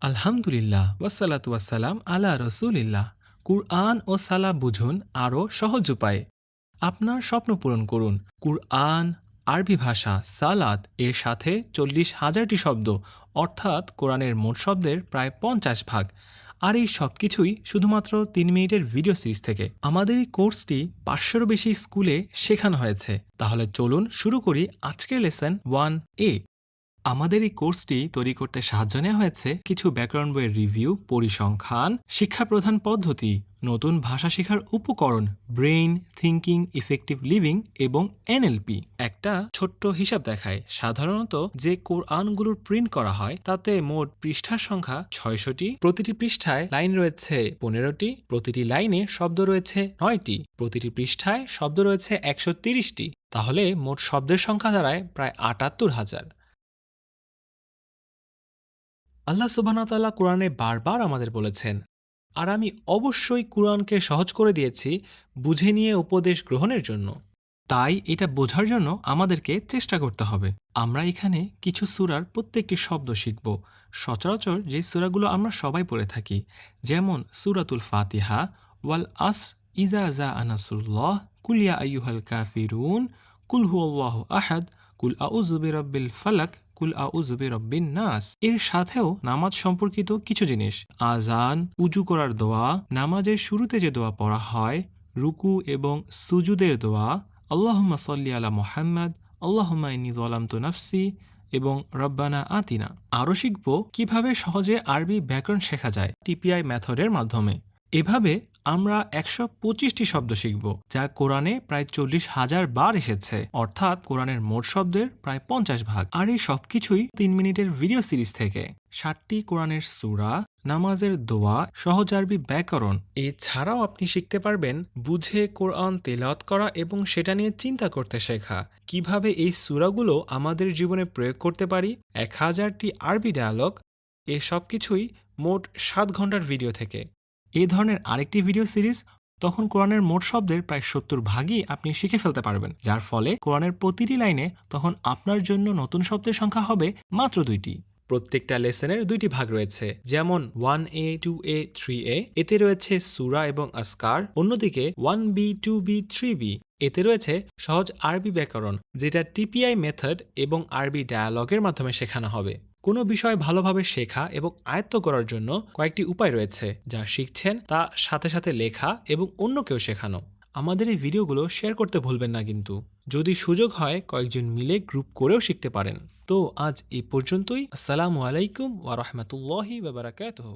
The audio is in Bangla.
আলহামদুলিল্লাহ ওয়াসালাতু ওয়াসালাম আলা রসুলিল্লাহ। কুরআন ও সালাহ বুঝুন আরও সহজ উপায়ে। আপনার স্বপ্ন পূরণ করুন। কুরআন আরবি ভাষা সালাত এর সাথে 40,000টি শব্দ, অর্থাৎ কোরআনের মোট শব্দের প্রায় 50 ভাগ। আর এই সব কিছুই শুধুমাত্র 3 মিনিটের ভিডিও সিরিজ থেকে। আমাদের এই কোর্সটি 500-এরও বেশি স্কুলে শেখানো হয়েছে। তাহলে চলুন শুরু করি আজকের লেসন 1A। আমাদের এই কোর্সটি তৈরি করতে সাহায্য নেওয়া হয়েছে কিছু ব্যাকরণ বইয়ের রিভিউ, পরিসংখ্যান, শিক্ষা প্রধান পদ্ধতি, নতুন ভাষা শেখার উপকরণ, ব্রেইন, থিঙ্কিং, ইফেক্টিভ লিভিং এবং এনএলপি। একটা ছোট্ট হিসাব দেখায়, সাধারণত যে কোরআনগুলোর প্রিন্ট করা হয় তাতে মোট পৃষ্ঠার সংখ্যা 600টি। প্রতিটি পৃষ্ঠায় লাইন রয়েছে 15টি, প্রতিটি লাইনে শব্দ রয়েছে 9টি, প্রতিটি পৃষ্ঠায় শব্দ রয়েছে 130টি। তাহলে মোট শব্দের সংখ্যা দাঁড়ায় প্রায় 78,000। আল্লাহ সুবহানাহু ওয়া তাআলা কোরআনে বারবার আমাদের বলেছেন, আর আমি অবশ্যই কোরআনকে সহজ করে দিয়েছি বুঝে নিয়ে উপদেশ গ্রহণের জন্য। তাই এটা বোঝার জন্য আমাদেরকে চেষ্টা করতে হবে। আমরা এখানে কিছু সূরার প্রত্যেকটি শব্দ শিখব। সচরাচর যে সূরাগুলো আমরা সবাই পড়ে থাকি, যেমন সূরাতুল ফাতিহা, ওয়াল আসর, ইজা জাআ নাসরুল্লাহ, কুল ইয়া আইয়ুহাল কাফিরুন, কুল হুয়াল্লাহু আহাদ, কুল আউযু বিরাব্বিল ফালাক, কুল আউযু বিরাব্বিন নাস। এর সাথেও নামাজ সম্পর্কিত কিছু জিনিস, আজান, উজু করার দোয়া, নামাজের শুরুতে যে দোয়া পড়া হয়, রুকু এবং সুজুদের দোয়া, আল্লাহুম্মা সাল্লি আলা মুহাম্মাদ, আল্লাহুম্মা ইন্নী যালামতু নাফসি এবং রব্বানা আতিনা। আরও শিখব কিভাবে সহজে আরবি ব্যাকরণ শেখা যায় টিপিআই মেথডের মাধ্যমে। এভাবে আমরা 125টি শব্দ শিখব, যা কোরআনে প্রায় 40,000 বার এসেছে, অর্থাৎ কোরআনের মোট শব্দের প্রায় 50 ভাগ। আর এই সবকিছুই 3 মিনিটের ভিডিও সিরিজ থেকে। 60টি কোরআনের সূরা, নামাজের দোয়া, সহজ আরবি ব্যাকরণ। এছাড়াও আপনি শিখতে পারবেন বুঝে কোরআন তেলাওয়াত করা এবং সেটা নিয়ে চিন্তা করতে শেখা, কিভাবে এই সূরাগুলো আমাদের জীবনে প্রয়োগ করতে পারি, 1000টি আরবি ডায়ালগ। এ সব কিছুই মোট 7 ঘন্টার ভিডিও থেকে। এই ধরনের আরেকটি ভিডিও সিরিজ, তখন কোরআনের মোট শব্দের প্রায় 70 ভাগই আপনি শিখে ফেলতে পারবেন, যার ফলে কোরআনের প্রতিটি লাইনে তখন আপনার জন্য নতুন শব্দের সংখ্যা হবে মাত্র 2টি। প্রত্যেকটা লেসনের 2টি ভাগ রয়েছে, যেমন 1A, 2A, 3A। এতে রয়েছে সূরা এবং আজকার। অন্যদিকে 1B, 2B, 3B এতে রয়েছে সহজ আরবি ব্যাকরণ, যেটা টিপিআই মেথড এবং আরবি ডায়ালগের মাধ্যমে শেখানো হবে। কোনো বিষয় ভালোভাবে শেখা এবং আয়ত্ত করার জন্য কয়েকটি উপায় রয়েছে, যা শিখছেন তা সাথে সাথে লেখা এবং অন্যকেও শেখানো। আমাদের এই ভিডিওগুলো শেয়ার করতে ভুলবেন না কিন্তু। যদি সুযোগ হয় কয়েকজন মিলে গ্রুপ করেও শিখতে পারেন। তো আজ এই পর্যন্তই। আসসালামু আলাইকুম ওয়া রাহমাতুল্লাহি ওয়া বারাকাতুহু।